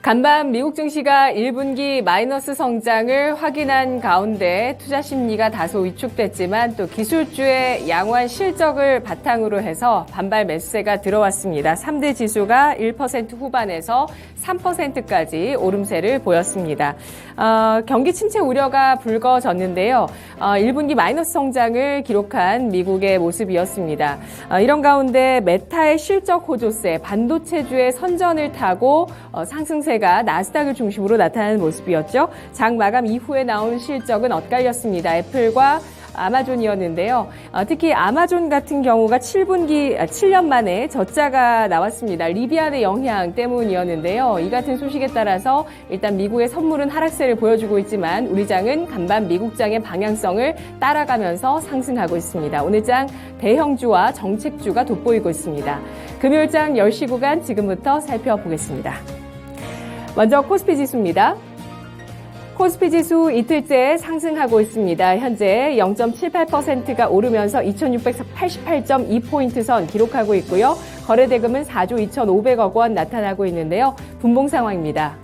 간밤 미국 증시가 1분기 마이너스 성장을 확인한 가운데 투자 심리가 다소 위축됐지만 또 기술주의 양호한 실적을 바탕으로 해서 반발 매수세가 들어왔습니다. 3대 지수가 1% 후반에서 3%까지 오름세를 보였습니다. 경기 침체 우려가 불거졌는데요. 1분기 마이너스 성장을 기록한 미국의 모습이었습니다. 이런 가운데 메타의 실적 호조세, 반도체주의 선전을 타고 상승세가 나스닥을 중심으로 나타나는 모습이었죠. 장 마감 이후에 나온 실적은 엇갈렸습니다. 애플과 아마존이었는데요. 특히 아마존 같은 경우가 7년 만에 저자가 나왔습니다. 리비안의 영향 때문이었는데요. 이 같은 소식에 따라서 일단 미국의 선물은 하락세를 보여주고 있지만 우리 장은 간밤 미국장의 방향성을 따라가면서 상승하고 있습니다. 오늘 장 대형주와 정책주가 돋보이고 있습니다. 금요일장 10시 구간 지금부터 살펴보겠습니다. 먼저 코스피 지수입니다. 코스피 지수 이틀째 상승하고 있습니다. 현재 0.78%가 오르면서 2688.2포인트 선 기록하고 있고요. 거래대금은 4조 2,500억 원 나타나고 있는데요. 분봉 상황입니다.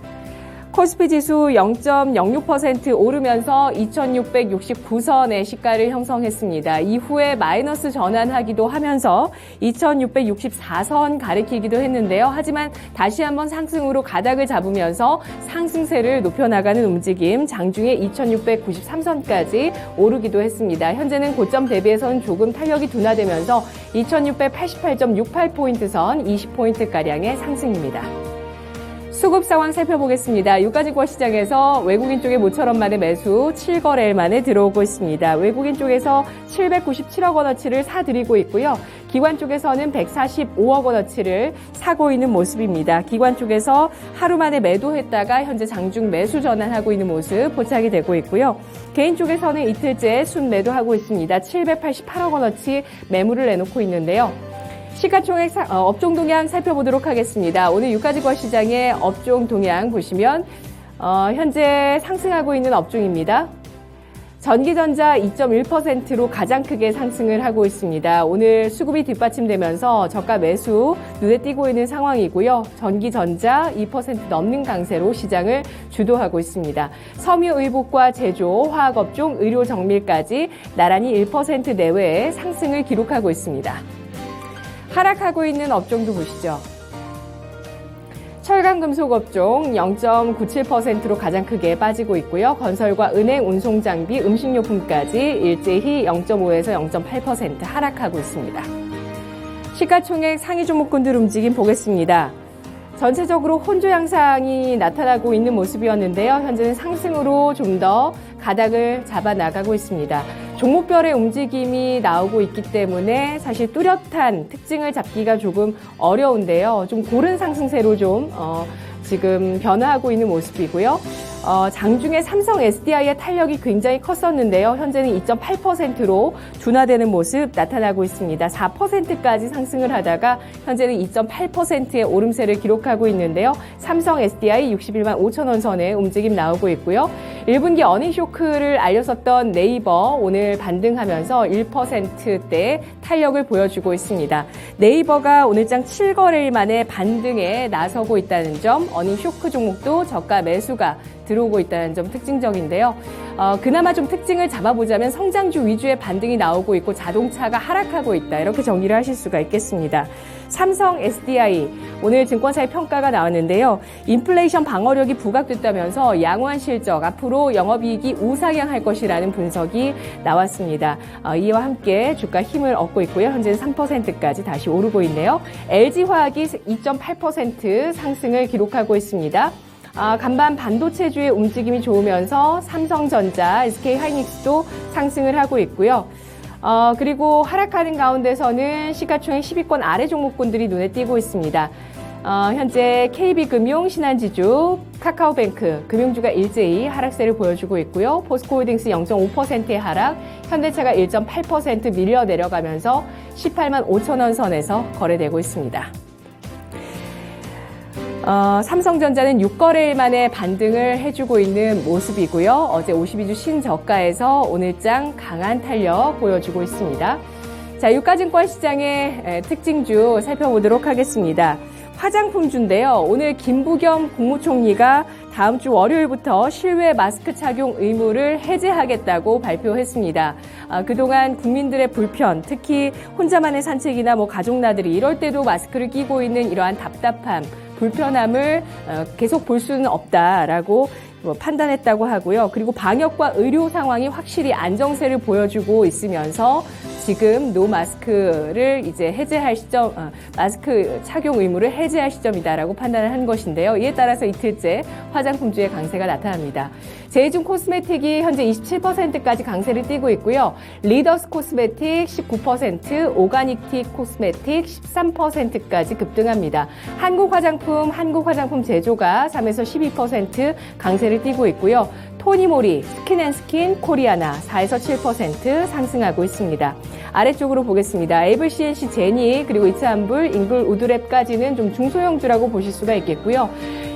코스피 지수 0.06% 오르면서 2,669선의 시가를 형성했습니다. 이후에 마이너스 전환하기도 하면서 2,664선 가리키기도 했는데요. 하지만 다시 한번 상승으로 가닥을 잡으면서 상승세를 높여나가는 움직임, 장중에 2,693선까지 오르기도 했습니다. 현재는 고점 대비해서는 조금 탄력이 둔화되면서 2,688.68포인트 선 20포인트가량의 상승입니다. 수급 상황 살펴보겠습니다. 유가증권 시장에서 외국인 쪽에 모처럼 만에 매수 7거래일 만에 들어오고 있습니다. 외국인 쪽에서 797억 원어치를 사들이고 있고요. 기관 쪽에서는 145억 원어치를 사고 있는 모습입니다. 기관 쪽에서 하루 만에 매도했다가 현재 장중 매수 전환하고 있는 모습 포착이 되고 있고요. 개인 쪽에서는 이틀째 순매도하고 있습니다. 788억 원어치 매물을 내놓고 있는데요. 시가총액 업종 동향 살펴보도록 하겠습니다. 오늘 유가증권 시장의 업종 동향 보시면 현재 상승하고 있는 업종입니다. 전기전자 2.1%로 가장 크게 상승을 하고 있습니다. 오늘 수급이 뒷받침되면서 저가 매수 눈에 띄고 있는 상황이고요. 전기전자 2% 넘는 강세로 시장을 주도하고 있습니다. 섬유의복과 제조, 화학업종, 의료정밀까지 나란히 1% 내외의 상승을 기록하고 있습니다. 하락하고 있는 업종도 보시죠. 철강금속업종 0.97%로 가장 크게 빠지고 있고요. 건설과 은행, 운송장비, 음식료품까지 일제히 0.5에서 0.8% 하락하고 있습니다. 시가총액 상위 종목군들 움직임 보겠습니다. 전체적으로 혼조 양상이 나타나고 있는 모습이었는데요. 현재는 상승으로 좀 더 가닥을 잡아 나가고 있습니다. 종목별의 움직임이 나오고 있기 때문에 사실 뚜렷한 특징을 잡기가 조금 어려운데요. 좀 고른 상승세로 좀 지금 변화하고 있는 모습이고요. 장중에 삼성 SDI의 탄력이 굉장히 컸었는데요. 현재는 2.8%로 둔화되는 모습 나타나고 있습니다. 4%까지 상승을 하다가 현재는 2.8%의 오름세를 기록하고 있는데요. 삼성 SDI 61만 5천 원 선에 움직임 나오고 있고요. 1분기 어닝 쇼크를 알렸었던 네이버 오늘 반등하면서 1%대 탄력을 보여주고 있습니다. 네이버가 오늘장 7거래일 만에 반등에 나서고 있다는 점, 어닝 쇼크 종목도 저가 매수가 들어오고 있다는 점 특징적인데요. 그나마 좀 특징을 잡아보자면 성장주 위주의 반등이 나오고 있고 자동차가 하락하고 있다. 이렇게 정리를 하실 수가 있겠습니다. 삼성 SDI 오늘 증권사의 평가가 나왔는데요. 인플레이션 방어력이 부각됐다면서 양호한 실적, 앞으로 영업이익이 우상향할 것이라는 분석이 나왔습니다. 이와 함께 주가 힘을 얻고 있고요. 현재는 3%까지 다시 오르고 있네요. LG화학이 2.8% 상승을 기록하고 있습니다. 간밤 반도체주의 움직임이 좋으면서 삼성전자, SK하이닉스도 상승을 하고 있고요. 그리고 하락하는 가운데서는 시가총액 10위권 아래 종목군들이 눈에 띄고 있습니다. 현재 KB금융, 신한지주, 카카오뱅크, 금융주가 일제히 하락세를 보여주고 있고요. 포스코홀딩스 0.5%의 하락, 현대차가 1.8% 밀려 내려가면서 18만 5천 원 선에서 거래되고 있습니다. 삼성전자는 6거래일 만에 반등을 해주고 있는 모습이고요. 어제 52주 신저가에서 오늘장 강한 탄력 보여주고 있습니다. 자, 유가증권 시장의 특징주 살펴보도록 하겠습니다. 화장품주인데요. 오늘 김부겸 국무총리가 다음 주 월요일부터 실외 마스크 착용 의무를 해제하겠다고 발표했습니다. 그동안 국민들의 불편, 특히 혼자만의 산책이나 가족 나들이 이럴 때도 마스크를 끼고 있는 이러한 답답함, 불편함을 계속 볼 수는 없다라고 판단했다고 하고요. 그리고 방역과 의료 상황이 확실히 안정세를 보여주고 있으면서 지금 노 마스크를 이제 해제할 시점, 마스크 착용 의무를 해제할 시점이다라고 판단을 한 것인데요. 이에 따라서 이틀째 화장품주의 강세가 나타납니다. 제이준 코스메틱이 현재 27%까지 강세를 띠고 있고요. 리더스 코스메틱 19%, 오가닉틱 코스메틱 13%까지 급등합니다. 한국 화장품 제조가 3에서 12% 강세를 띠고 있고요. 토니모리, 스킨앤스킨, 코리아나 4에서 7% 상승하고 있습니다. 아래쪽으로 보겠습니다. 에이블 CNC 제니, 그리고 이츠한불, 잉글 우드랩까지는 좀 중소형주라고 보실 수가 있겠고요.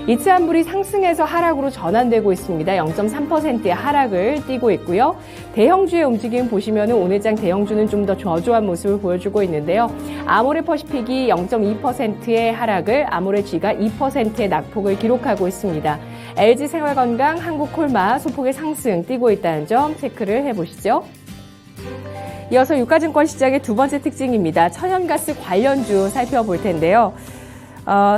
이츠한불이 상승해서 하락으로 전환되고 있습니다. 0.3%의 하락을 띠고 있고요. 대형주의 움직임 보시면 오늘장 대형주는 좀 더 저조한 모습을 보여주고 있는데요. 아모레 퍼시픽이 0.2%의 하락을, 아모레 G가 2%의 낙폭을 기록하고 있습니다. LG 생활건강, 한국콜마 소폭의 상승 띠고 있다는 점 체크를 해보시죠. 이어서 유가증권 시장의 두 번째 특징입니다. 천연가스 관련주 살펴볼 텐데요.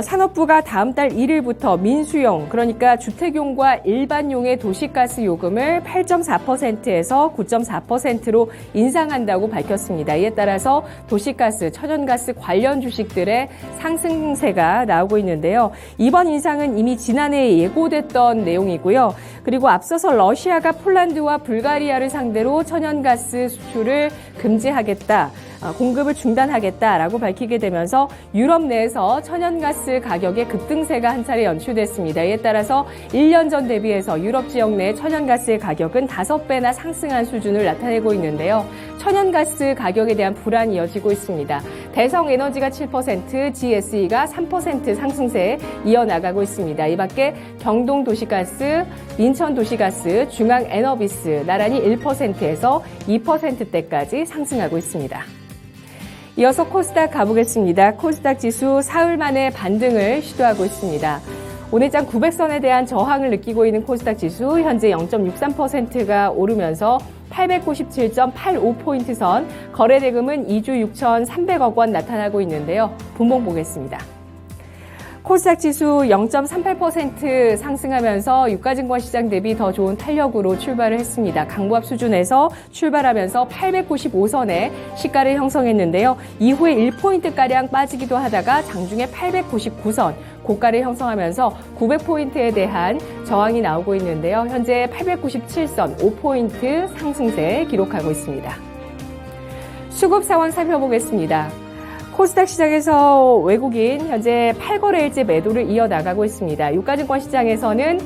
산업부가 다음 달 1일부터 민수용, 그러니까 주택용과 일반용의 도시가스 요금을 8.4%에서 9.4%로 인상한다고 밝혔습니다. 이에 따라서 도시가스, 천연가스 관련 주식들의 상승세가 나오고 있는데요. 이번 인상은 이미 지난해에 예고됐던 내용이고요. 그리고 앞서서 러시아가 폴란드와 불가리아를 상대로 천연가스 수출을 금지하겠다, 공급을 중단하겠다라고 밝히게 되면서 유럽 내에서 천연가스 가격의 급등세가 한 차례 연출됐습니다. 이에 따라서 1년 전 대비해서 유럽 지역 내 천연가스의 가격은 5배나 상승한 수준을 나타내고 있는데요. 천연가스 가격에 대한 불안이 이어지고 있습니다. 대성에너지가 7%, GSE가 3% 상승세에 이어나가고 있습니다. 이 밖에 경동도시가스, 인천도시가스, 중앙에너비스 나란히 1%에서 2%대까지 상승하고 있습니다. 이어서 코스닥 가보겠습니다. 코스닥 지수 사흘 만에 반등을 시도하고 있습니다. 오늘장 900선에 대한 저항을 느끼고 있는 코스닥 지수 현재 0.63%가 오르면서 897.85포인트 선, 거래대금은 2조 6,300억 원 나타나고 있는데요. 분봉 보겠습니다. 코스닥 지수 0.38% 상승하면서 유가증권 시장 대비 더 좋은 탄력으로 출발을 했습니다. 강보합 수준에서 출발하면서 895선에 시가를 형성했는데요. 이후에 1포인트가량 빠지기도 하다가 장중에 899선, 고가를 형성하면서 900포인트에 대한 저항이 나오고 있는데요. 현재 897선 5포인트 상승세 기록하고 있습니다. 수급 상황 살펴보겠습니다. 코스닥 시장에서 외국인 현재 8거래일째 매도를 이어나가고 있습니다. 유가증권 시장에서는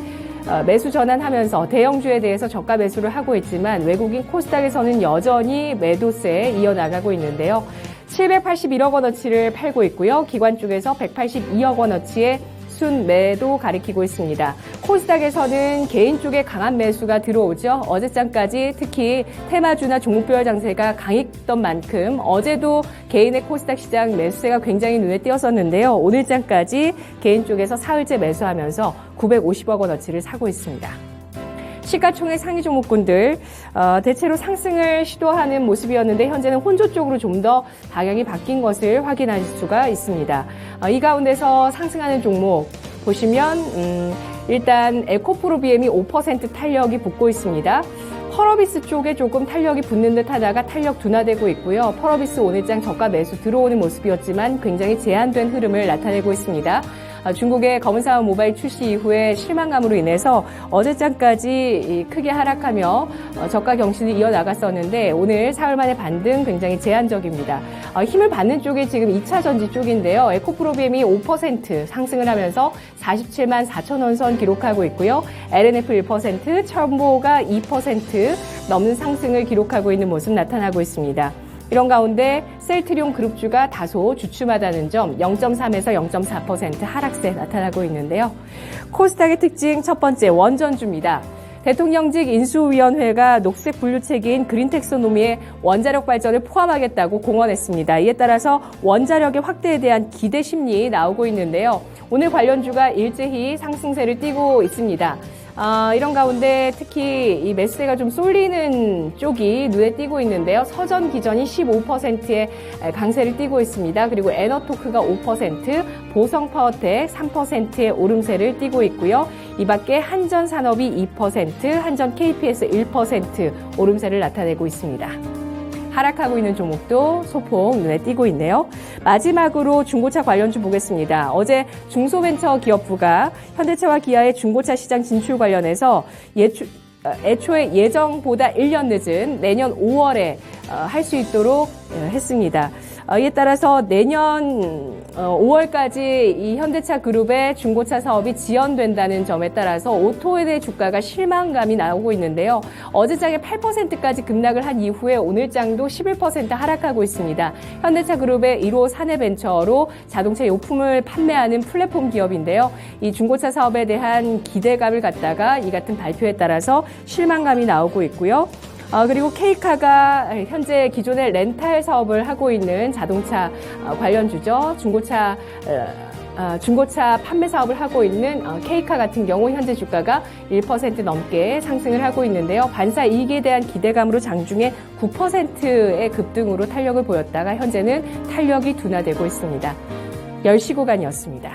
매수 전환하면서 대형주에 대해서 저가 매수를 하고 있지만 외국인 코스닥에서는 여전히 매도세에 이어나가고 있는데요. 781억 원어치를 팔고 있고요. 기관 쪽에서 182억 원어치의 순매도 가리키고 있습니다. 코스닥에서는 개인 쪽에 강한 매수가 들어오죠. 어제장까지 특히 테마주나 종목별 장세가 강했던 만큼 어제도 개인의 코스닥 시장 매수세가 굉장히 눈에 띄었었는데요. 오늘장까지 개인 쪽에서 사흘째 매수하면서 950억 원어치를 사고 있습니다. 시가총액 상위 종목군들 대체로 상승을 시도하는 모습이었는데 현재는 혼조 쪽으로 좀 더 방향이 바뀐 것을 확인하실 수가 있습니다. 이 가운데서 상승하는 종목 보시면 일단 에코프로비엠이 5% 탄력이 붙고 있습니다. 펄어비스 쪽에 조금 탄력이 붙는 듯 하다가 탄력 둔화되고 있고요. 펄어비스 오늘장 저가 매수 들어오는 모습이었지만 굉장히 제한된 흐름을 나타내고 있습니다. 중국의 검은사원 모바일 출시 이후에 실망감으로 인해서 어제장까지 크게 하락하며 저가 경신을 이어나갔었는데 오늘 사흘 만에 반등 굉장히 제한적입니다. 힘을 받는 쪽이 지금 2차 전지 쪽인데요. 에코프로비엠이 5% 상승을 하면서 47만 4천 원 선 기록하고 있고요. LNF 1%, 첨보가 2% 넘는 상승을 기록하고 있는 모습 나타나고 있습니다. 이런 가운데 셀트리온 그룹주가 다소 주춤하다는 점 0.3에서 0.4% 하락세 나타나고 있는데요. 코스닥의 특징 첫 번째 원전주입니다. 대통령직 인수위원회가 녹색 분류체계인 그린텍소노미의 원자력 발전을 포함하겠다고 공언했습니다. 이에 따라서 원자력의 확대에 대한 기대 심리 나오고 있는데요. 오늘 관련주가 일제히 상승세를 띠고 있습니다. 이런 가운데 특히 이 매수세가 좀 쏠리는 쪽이 눈에 띄고 있는데요. 서전 기전이 15%의 강세를 띠고 있습니다. 그리고 에너토크가 5%, 보성파워텍 3%의 오름세를 띠고 있고요. 이 밖에 한전산업이 2%, 한전 KPS 1% 오름세를 나타내고 있습니다. 하락하고 있는 종목도 소폭 눈에 띄고 있네요. 마지막으로 중고차 관련주 보겠습니다. 어제 중소벤처기업부가 현대차와 기아의 중고차 시장 진출 관련해서 애초에 예정보다 1년 늦은 내년 5월에 할 수 있도록 했습니다. 이에 따라서 내년 5월까지 이 현대차 그룹의 중고차 사업이 지연된다는 점에 따라서 오토에 대해 주가가 실망감이 나오고 있는데요. 어제장에 8%까지 급락을 한 이후에 오늘장도 11% 하락하고 있습니다. 현대차 그룹의 1호 사내벤처로 자동차 용품을 판매하는 플랫폼 기업인데요. 이 중고차 사업에 대한 기대감을 갖다가 이 같은 발표에 따라서 실망감이 나오고 있고요. 그리고 K카가 현재 기존의 렌탈 사업을 하고 있는 자동차 관련주죠. 중고차 판매 사업을 하고 있는 K카 같은 경우 현재 주가가 1% 넘게 상승을 하고 있는데요. 반사 이익에 대한 기대감으로 장중에 9%의 급등으로 탄력을 보였다가 현재는 탄력이 둔화되고 있습니다. 10시 구간이었습니다.